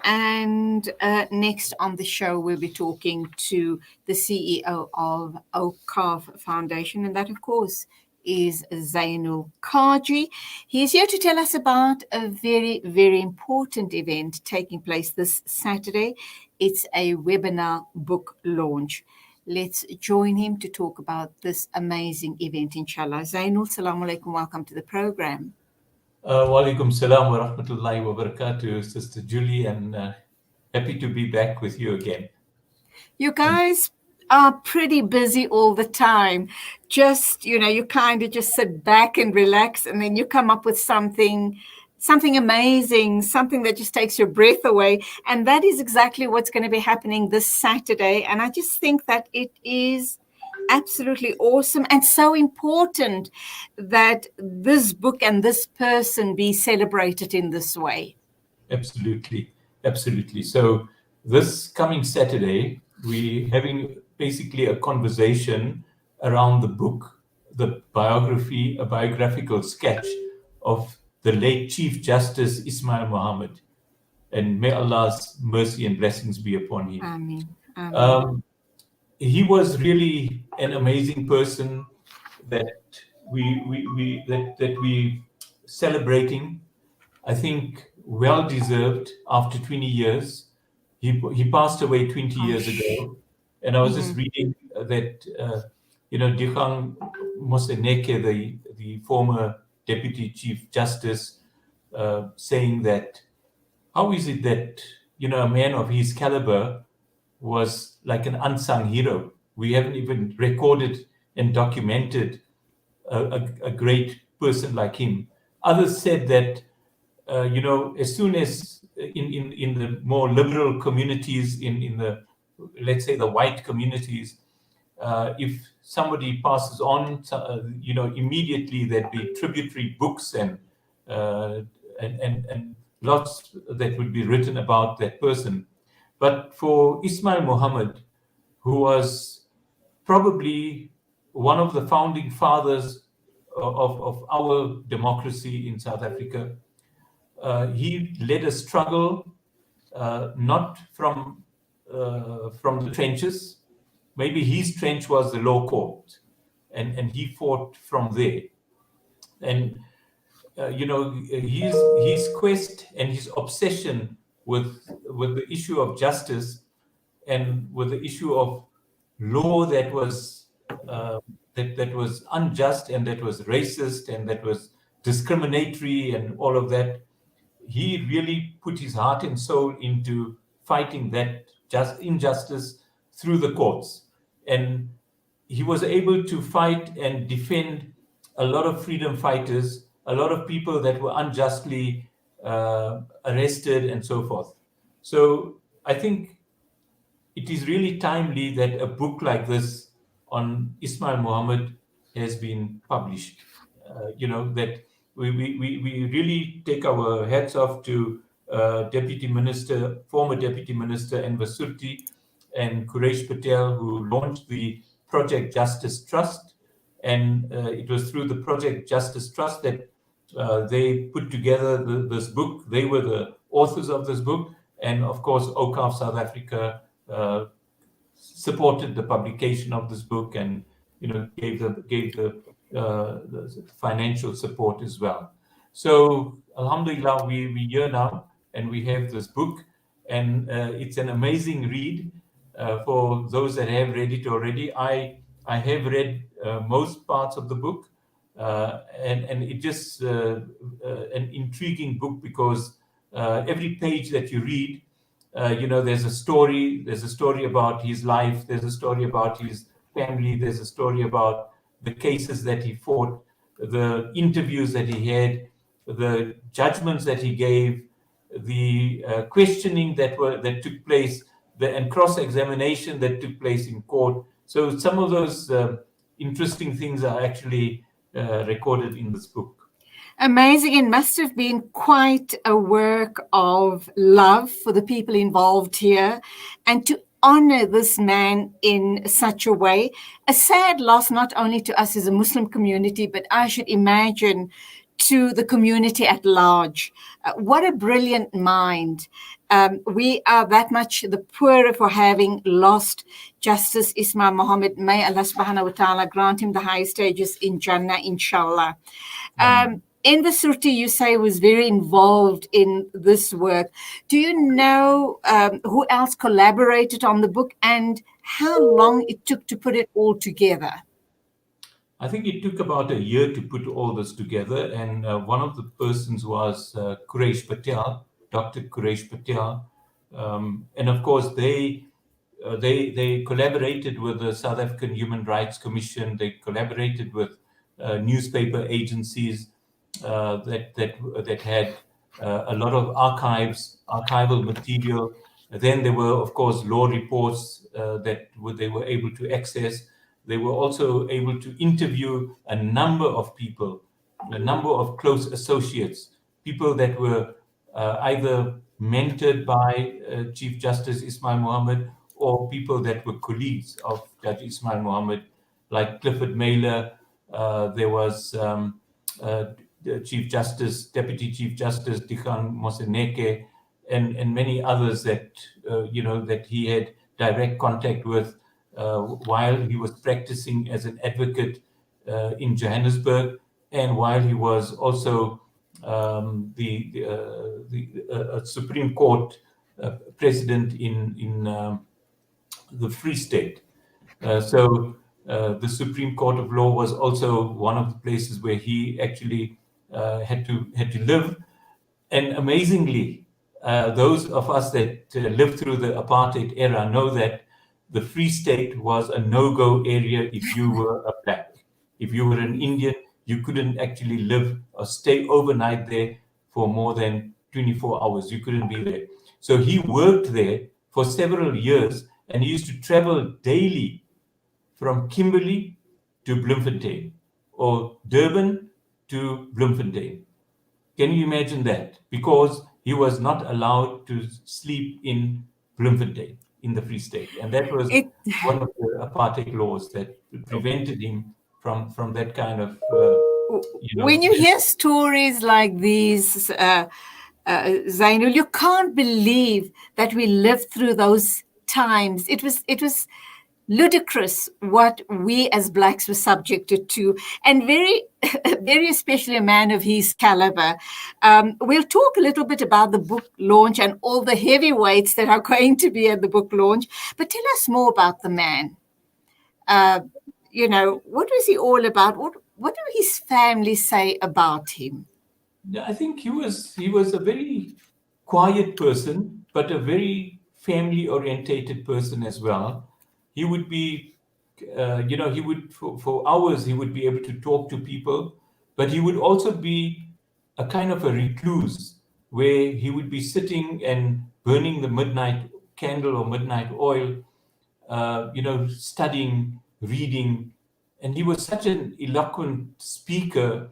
And next on the show, we'll be talking to the CEO of OCAF Foundation, and that, of course, is Zeinoul Cajee. He is here to tell us about a very, very important event taking place this Saturday. It's a webinar book launch. Let's join him to talk about this amazing event, inshallah. Zeinoul, salaam alaikum, welcome to the program. Wa alaikum salam wa rahmatullahi wa barakatuh, Sister Julie, and happy to be back with you again. You guys are pretty busy all the time. Just, you kind of just sit back and relax, and then you come up with something amazing, something that just takes your breath away. And that is exactly what's going to be happening this Saturday. And I just think that it is absolutely awesome and so important that this book and this person be celebrated in this way. Absolutely. So this coming Saturday, we're having basically a conversation around the book, a biographical sketch of the late Chief Justice Ismail Mahomed. And may Allah's mercy and blessings be upon him. Amen. He was really an amazing person that we celebrating. I think well deserved after 20 years. He passed away 20 years ago, and I was just reading that Dikgang Moseneke, the former Deputy Chief Justice, saying that how is it that a man of his caliber was like an unsung hero. We haven't even recorded and documented a great person like him. Others said that, as soon as in the more liberal communities, in the, let's say, the white communities, if somebody passes on, immediately there'd be tributary books and lots that would be written about that person. But for Ismail Mahomed, who was probably one of the founding fathers of our democracy in South Africa, he led a struggle not from the trenches. Maybe his trench was the law court, and he fought from there. And his quest and his obsession with the issue of justice and with the issue of law that was that was unjust and that was racist and that was discriminatory and all of that, he really put his heart and soul into fighting that injustice through the courts. And he was able to fight and defend a lot of freedom fighters, a lot of people that were unjustly arrested and so forth. So I think it is really timely that a book like this on Ismail Mahomed has been published. That we really take our hats off to former Deputy Minister Enver Surti and Quresh Patel, who launched the Project Justice Trust. And it was through the Project Justice Trust that they put together this book. They were the authors of this book. And of course, OCAF South Africa supported the publication of this book and gave the financial support as well. So Alhamdulillah, we're here now and we have this book, and it's an amazing read for those that have read it already. I have read most parts of the book, and it just an intriguing book because every page that you read, there's a story. There's a story about his life. There's a story about his family. There's a story about the cases that he fought, the interviews that he had, the judgments that he gave, the questioning that took place, and cross-examination that took place in court. So some of those interesting things are actually recorded in this book. Amazing. It must have been quite a work of love for the people involved here, and to honor this man in such a way. A sad loss, not only to us as a Muslim community, but I should imagine to the community at large. What a brilliant mind. We are that much the poorer for having lost Justice Ismail Mahomed. May Allah subhanahu wa ta'ala grant him the highest stages in Jannah, inshallah. In the surah, you say was very involved in this work. Do you know who else collaborated on the book and how long it took to put it all together? I think it took about a year to put all this together, and one of the persons was Quraish Patel, Dr. Quraish Patel, and of course they collaborated with the South African Human Rights Commission. They collaborated with newspaper agencies that had a lot of archival material. Then there were, of course, law reports that they were able to access. They were also able to interview a number of people, a number of close associates, people that were either mentored by Chief Justice Ismail Mahomed or people that were colleagues of Judge Ismail Mahomed, like Clifford Mailer. There was Deputy Chief Justice Dikhan Moseneke, and many others that that he had direct contact with while he was practicing as an advocate in Johannesburg, and while he was also the Supreme Court president in the Free State. So the Supreme Court of Law was also one of the places where he actually had to live. And amazingly, those of us that lived through the apartheid era know that the Free State was a no-go area if you were a black. If you were an Indian, you couldn't actually live or stay overnight there for more than 24 hours. You couldn't be there. So he worked there for several years, and he used to travel daily from Kimberley to Bloemfontein or Durban to Bloemfontein. Can you imagine that? Because he was not allowed to sleep in Bloemfontein in the Free State. And that was one of the apartheid laws that prevented him from that kind of, When you hear stories like these, Zeinoul, you can't believe that we lived through those times. It was ludicrous what we as blacks were subjected to, and very, very especially a man of his caliber. We'll talk a little bit about the book launch and all the heavyweights that are going to be at the book launch, but tell us more about the man. What was he all about? What do his family say about him? Yeah, I think he was a very quiet person, but a very family-orientated person as well. He would be, he would, for hours, he would be able to talk to people, but he would also be a kind of a recluse where he would be sitting and burning the midnight candle or midnight oil, studying, reading. And he was such an eloquent speaker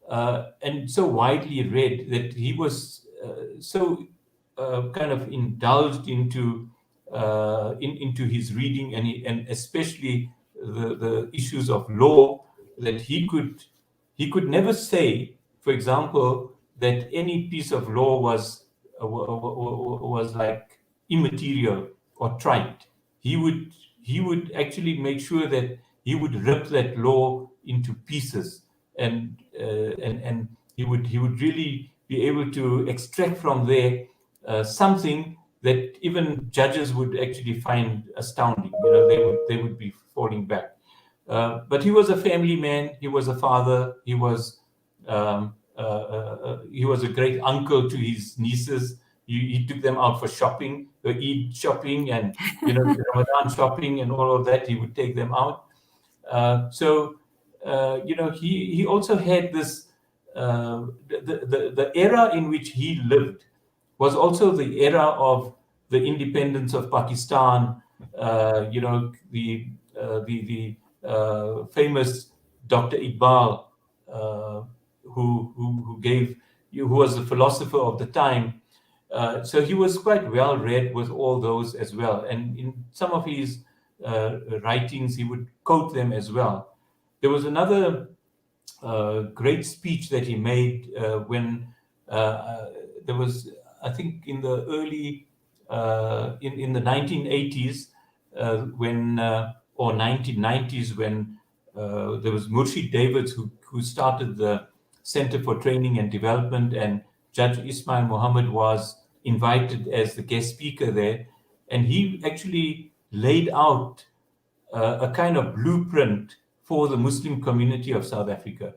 and so widely read that he was so kind of indulged into his reading, and especially the issues of law, that he could never say, for example, that any piece of law was like immaterial or trite. He would actually make sure that he would rip that law into pieces, and he would really be able to extract from there something that even judges would actually find astounding. They would be falling back. But he was a family man. He was a father. He was a great uncle to his nieces. He took them out for shopping, Eid shopping, and Ramadan shopping, and all of that. He would take them out. He also had this. The era in which he lived was also the era of the independence of Pakistan. The famous Dr. Iqbal, who was a philosopher of the time. So he was quite well read with all those as well. And in some of his writings, he would quote them as well. There was another great speech that he made when there was I think in the early in the 1980s when or 1990s when there was Murshid Davids who started the Center for Training and Development, and Judge Ismail Mahomed was invited as the guest speaker there, and he actually laid out a kind of blueprint for the Muslim community of South Africa.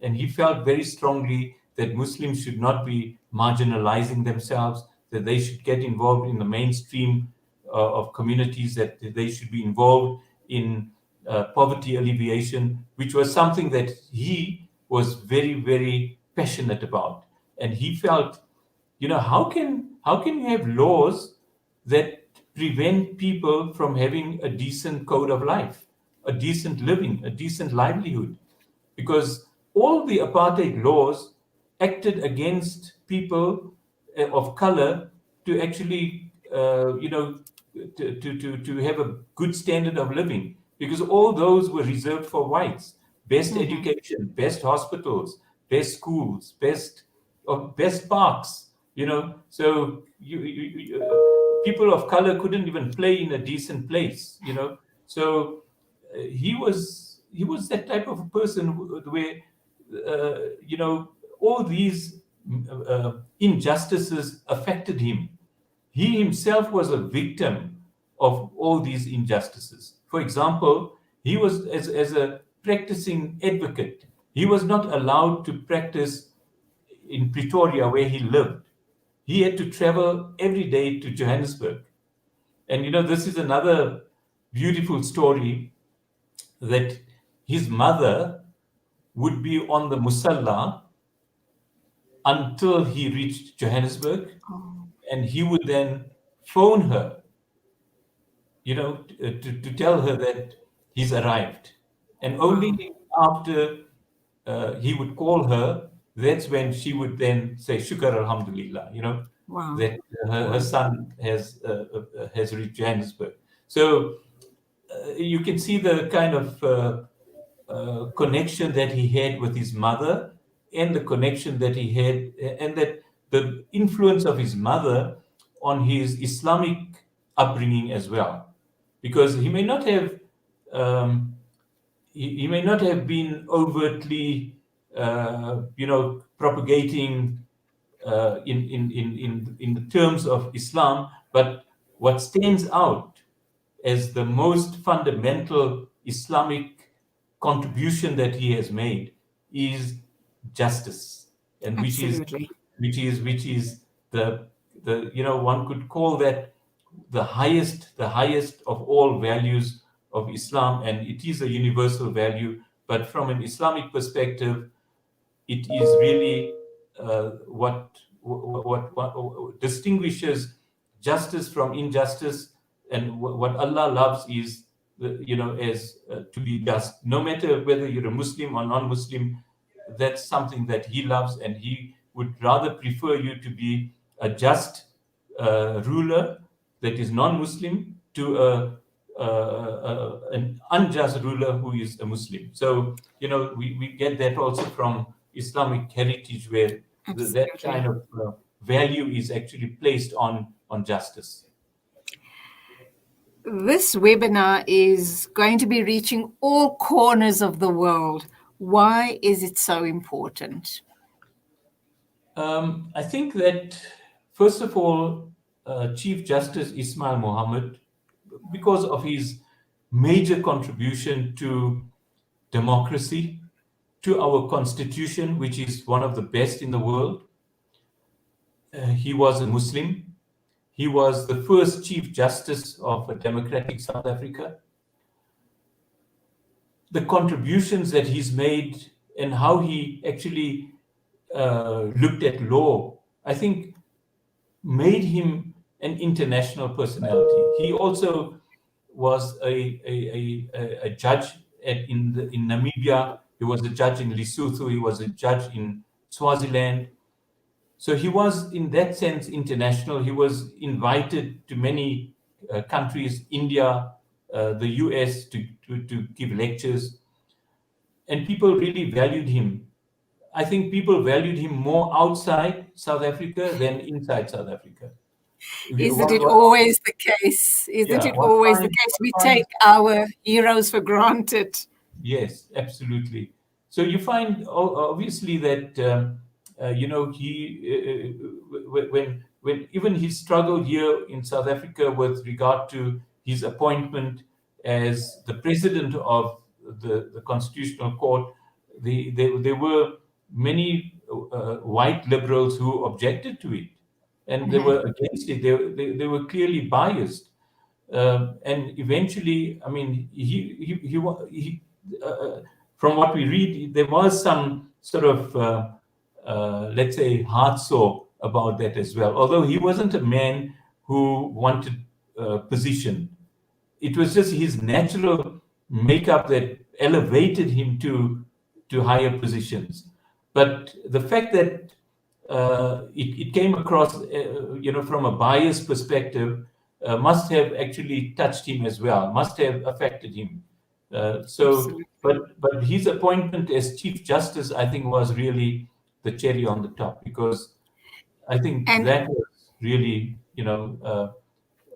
And he felt very strongly that Muslims should not be marginalizing themselves, that they should get involved in the mainstream of communities, that they should be involved in poverty alleviation, which was something that he was very, very passionate about. And he felt, how can you have laws that prevent people from having a decent code of life, a decent living, a decent livelihood? Because all the apartheid laws acted against people of color to actually, to have a good standard of living, because all those were reserved for whites. Best education, best hospitals, best schools, best parks. So people of color couldn't even play in a decent place. So he was that type of a person where all these injustices affected him. He himself was a victim of all these injustices. For example, he was, as a practicing advocate, he was not allowed to practice in Pretoria where he lived. He had to travel every day to Johannesburg. And this is another beautiful story, that his mother would be on the musalla until he reached Johannesburg, and he would then phone her, to tell her that he's arrived. And only after he would call her, that's when she would then say, Shukar Alhamdulillah, that her son has reached Johannesburg. So you can see the kind of connection that he had with his mother, and the connection that he had, and that the influence of his mother on his Islamic upbringing as well, because he may not have he may not have been overtly propagating in the terms of Islam, but what stands out as the most fundamental Islamic contribution that he has made is justice, and which is the one could call that the highest of all values of Islam, and it is a universal value. But from an Islamic perspective, it is really what distinguishes justice from injustice, and what Allah loves is as to be just, no matter whether you're a Muslim or non-Muslim. That's something that He loves, and He would rather prefer you to be a just ruler that is non-Muslim to an unjust ruler who is a Muslim. So we get that also from Islamic heritage, where that kind of value is actually placed on justice. This webinar is going to be reaching all corners of the world. Why is it so important? I think that, first of all, Chief Justice Ismail Mahomed, because of his major contribution to democracy, to our constitution, which is one of the best in the world. He was a Muslim. He was the first Chief Justice of a democratic South Africa. The contributions that he's made and how he actually looked at law, I think, made him an international personality. He also was a judge in Namibia. He was a judge in Lesotho. He was a judge in Swaziland. So he was, in that sense, international. He was invited to many countries, India, the US, to give lectures. And people really valued him. I think people valued him more outside South Africa than inside South Africa. Isn't it always the case? We take our heroes for granted. Yes, absolutely. So you find obviously that he when even he struggled here in South Africa with regard to his appointment as the president of the Constitutional Court. There were many white liberals who objected to it, and they were against it. They were clearly biased. And eventually, I mean, from what we read, there was some sort of, let's say, heart sore about that as well. Although he wasn't a man who wanted position, it was just his natural makeup that elevated him to higher positions. But the fact that it came across, from a biased perspective, must have actually touched him as well, must have affected him. But his appointment as Chief Justice, I think, was really the cherry on the top, because I think that was really,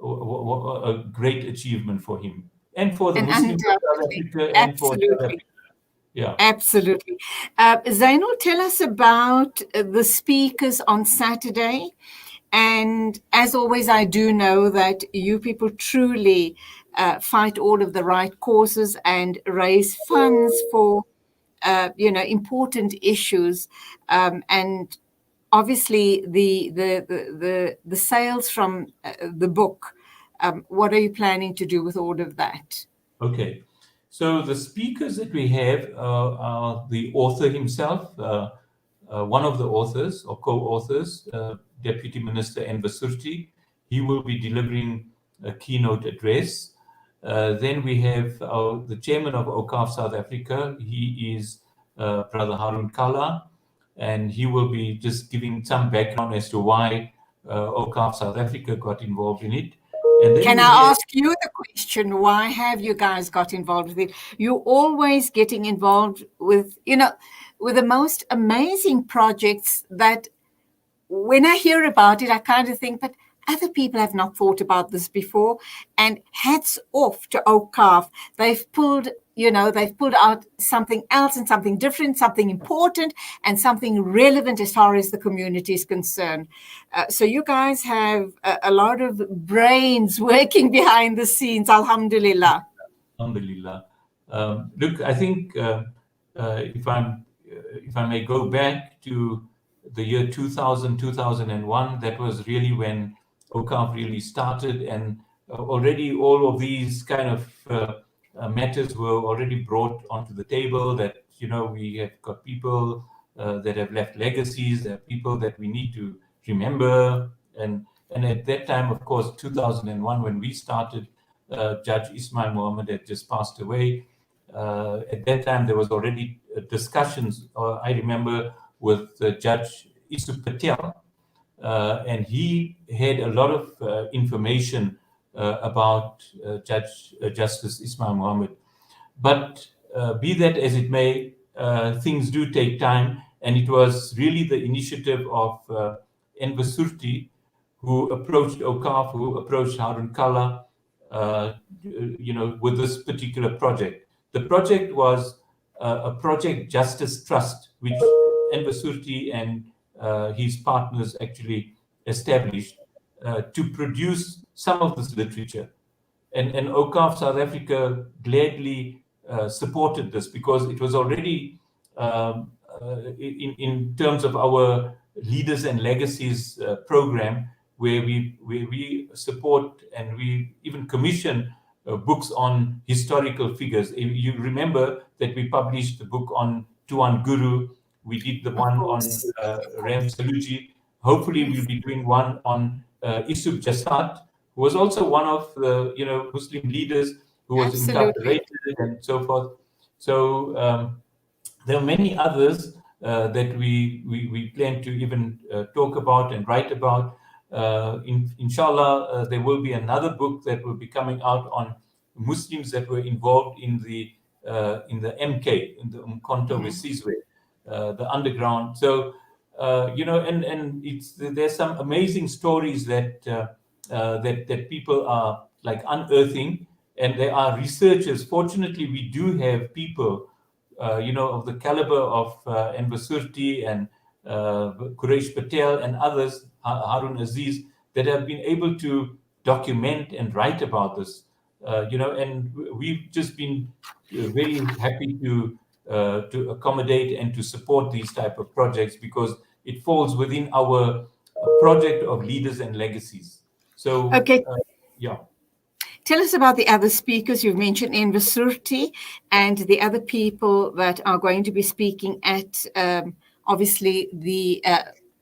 a great achievement for him and for the Muslims of South Africa and for South Africa. Yeah, absolutely. Zeinoul, tell us about the speakers on Saturday. And as always, I do know that you people truly fight all of the right causes and raise funds for, important issues. And obviously, the sales from the book. What are you planning to do with all of that? Okay. So the speakers that we have are the author himself, one of the authors or co-authors, Deputy Minister Enver Surti. He will be delivering a keynote address. Then we have the chairman of OCAF South Africa. He is Brother Harun Kalla, and he will be just giving some background as to why OCAF South Africa got involved in it. Can I ask you the question, why have you guys got involved with it? You're always getting involved with, with the most amazing projects that when I hear about it, I kind of think, but other people have not thought about this before. And hats off to OCAF. They've pulled out something else and something different, something important and something relevant as far as the community is concerned. So you guys have a lot of brains working behind the scenes. Alhamdulillah. Alhamdulillah. Look, I think if I may go back to the year 2000, 2001, that was really when OCAF really started, and already all of these kind of matters were already brought onto the table, that, we have got people that have left legacies, there are people that we need to remember. And at that time, of course, 2001, when we started, Judge Ismail Mahomed had just passed away. At that time, there was already discussions, I remember, with Judge Isu Patel, and he had a lot of information about Justice Ismail Mahomed. But be that as it may, things do take time, and it was really the initiative of Enver Surti who approached OCAF, who approached Harun Kalla, with this particular project. The project was a Project Justice Trust, which Enver Surti and his partners actually established to produce some of this literature. And OCAF South Africa gladly supported this, because it was already in terms of our Leaders and Legacies program, where we support and we even commission books on historical figures. You remember that we published the book on Tuan Guru. We did the one on Ram Saluji. Hopefully, we'll be doing one on Yusuf Jasad, who was also one of the Muslim leaders who was incarcerated and so forth. So there are many others that we plan to even talk about and write about. Inshallah, there will be another book that will be coming out on Muslims that were involved in the MK, in the Umkhonto we Sizwe, the underground. So and there's some amazing stories that people are like unearthing, and there are researchers. Fortunately, we do have people, of the caliber of Enver Surti and Quraish Patel and others, Harun Aziz, that have been able to document and write about this. And we've just been very happy to accommodate and to support these type of projects, because it falls within our project of leaders and legacies. So, Okay. yeah. Tell us about the other speakers. You've mentioned Enver Surti and the other people that are going to be speaking at, obviously, the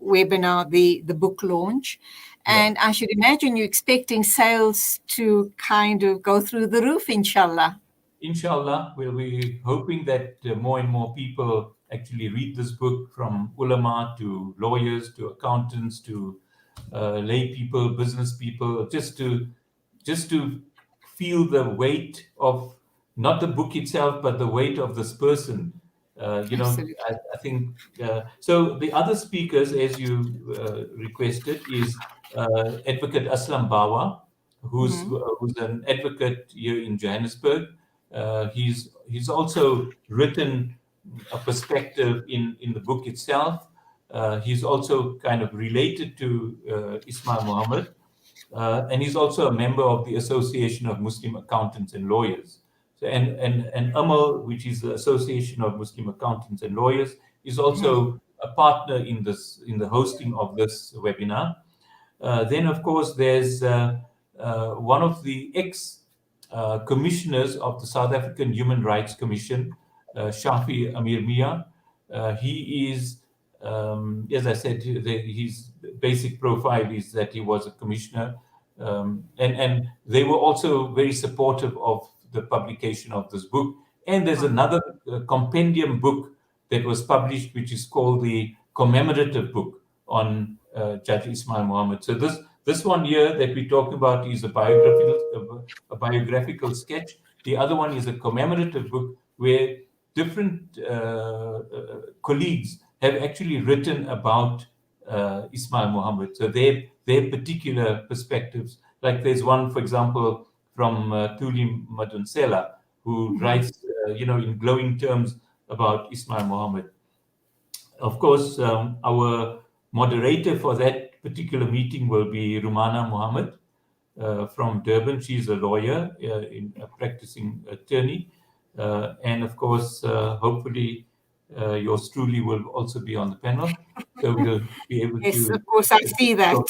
webinar, the book launch. And I should imagine you're expecting sales to kind of go through the roof, inshallah. Inshallah, we'll be hoping that more and more people actually read this book, from ulama to lawyers to accountants to lay people, business people, just to feel the weight of not the book itself, but the weight of this person. Absolutely. I think so. The other speakers, as you requested, is Advocate Aslam Bawa, who's an advocate here in Johannesburg. He's also written a perspective in the book itself. He's also kind of related to Ismail Mahomed, and he's also a member of the Association of Muslim Accountants and Lawyers. So, and AML, which is the Association of Muslim Accountants and Lawyers, is also a partner in the hosting of this webinar. Then, of course, there's one of the commissioners of the South African Human Rights Commission, Shafi Amir Mia. He is, as I said, his basic profile is that he was a commissioner, and they were also very supportive of the publication of this book. And there's another compendium book that was published, which is called the commemorative book on Judge Ismail Mahomed. So this one here that we're talking about is a biographical sketch. The other one is a commemorative book where different colleagues have actually written about Ismail Mahomed. So their particular perspectives. Like there's one, for example, from Thuli Madunsela, who writes, in glowing terms about Ismail Mahomed. Of course, our moderator for that particular meeting will be Rumana Mohammed from Durban. She's a lawyer, a practicing attorney. And of course, hopefully, yours truly will also be on the panel. So we'll be able to... Yes, of course, I see that.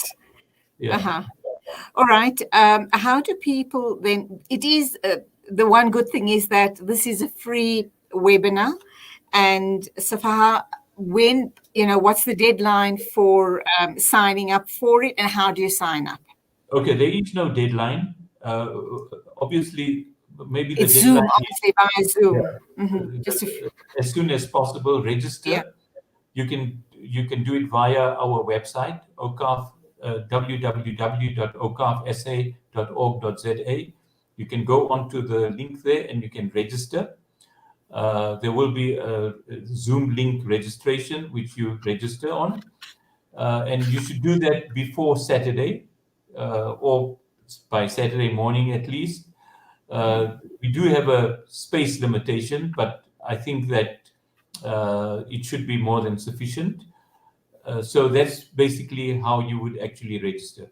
Yeah. All right. How do people then... It is... the one good thing is that this is a free webinar. And Safaha, when, what's the deadline for signing up for it, and how do you sign up? Okay, there is no deadline. Obviously, maybe the it's deadline Zoom, obviously, by Zoom. Yeah. Just as soon as possible, register. Yeah. You can do it via our website, OCAF, www.ocafsa.org.za. You can go onto the link there and you can register. There will be a Zoom link registration, which you register on. And you should do that before Saturday, or by Saturday morning at least. We do have a space limitation, but I think that it should be more than sufficient. So that's basically how you would actually register.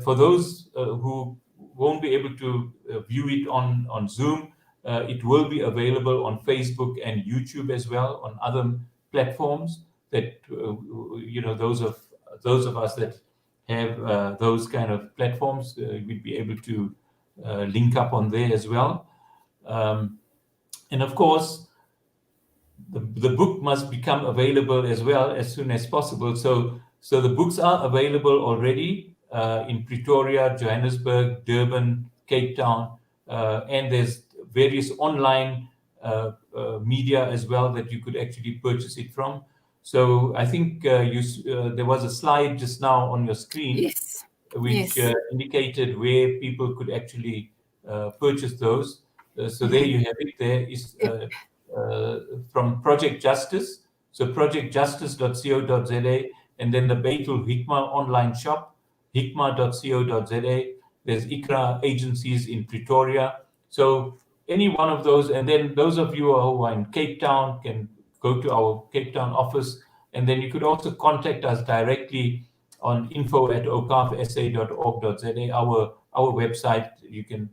For those who won't be able to view it on Zoom, it will be available on Facebook and YouTube as well, on other platforms that those of us that have those kind of platforms, we'd be able to link up on there as well. And of course, the book must become available as well as soon as possible. So the books are available already in Pretoria, Johannesburg, Durban, Cape Town, and there's various online media as well that you could actually purchase it from. So I think there was a slide just now on your screen, Yes. which indicated where people could actually purchase those. So there you have it. There is from Project Justice. So projectjustice.co.za, and then the Baitul Hikmah online shop, hikmah.co.za. There's ICRA agencies in Pretoria. So any one of those, and then those of you who are in Cape Town can go to our Cape Town office, and then you could also contact us directly on info@okafsa.org.za, our website. You can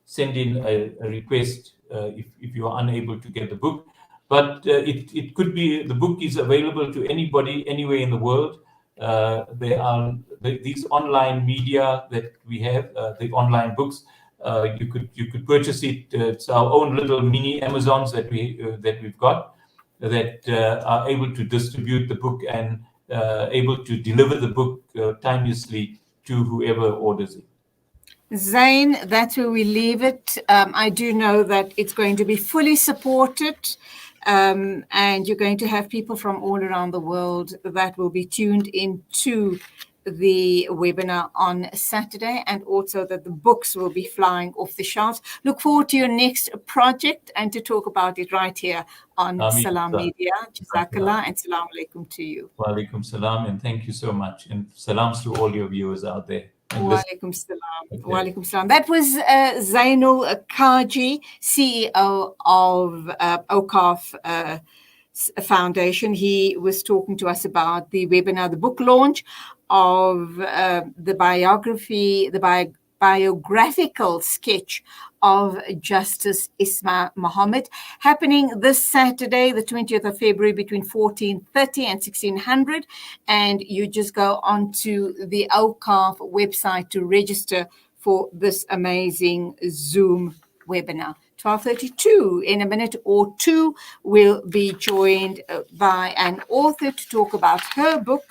send in a request if you are unable to get the book. But it could be, the book is available to anybody anywhere in the world. There are these online media that we have, the online books. You could purchase it. It's our own little mini Amazons that we've got that are able to distribute the book and able to deliver the book timelessly to whoever orders it. Zain, that's where we leave it. I do know that it's going to be fully supported, and you're going to have people from all around the world that will be tuned into the webinar on Saturday, and also that the books will be flying off the shelves. Look forward to your next project and to talk about it right here on Salam Media. Jazakallah and salam alaikum to you. Wa alaikum salam, and thank you so much. And salams to all your viewers out there. Wa alaikum salam. Okay. Wa alaikum salam. That was Zeinoul Cajee, CEO of OCAF Foundation. He was talking to us about the webinar, the book launch of the biographical sketch of Justice Ismail Mahomed, happening this Saturday, the 20th of February, between 14:30 and 1600. And you just go onto the OCAF website to register for this amazing Zoom webinar. 12:32, in a minute or two, we'll be joined by an author to talk about her book.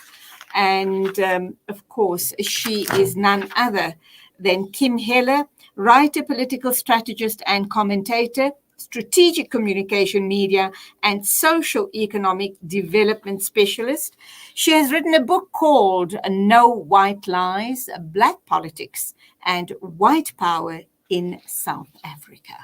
And of course, she is none other than Kim Heller, writer, political strategist, and commentator, strategic communication media, and social economic development specialist. She has written a book called No White Lies, Black Politics and White Power in South Africa.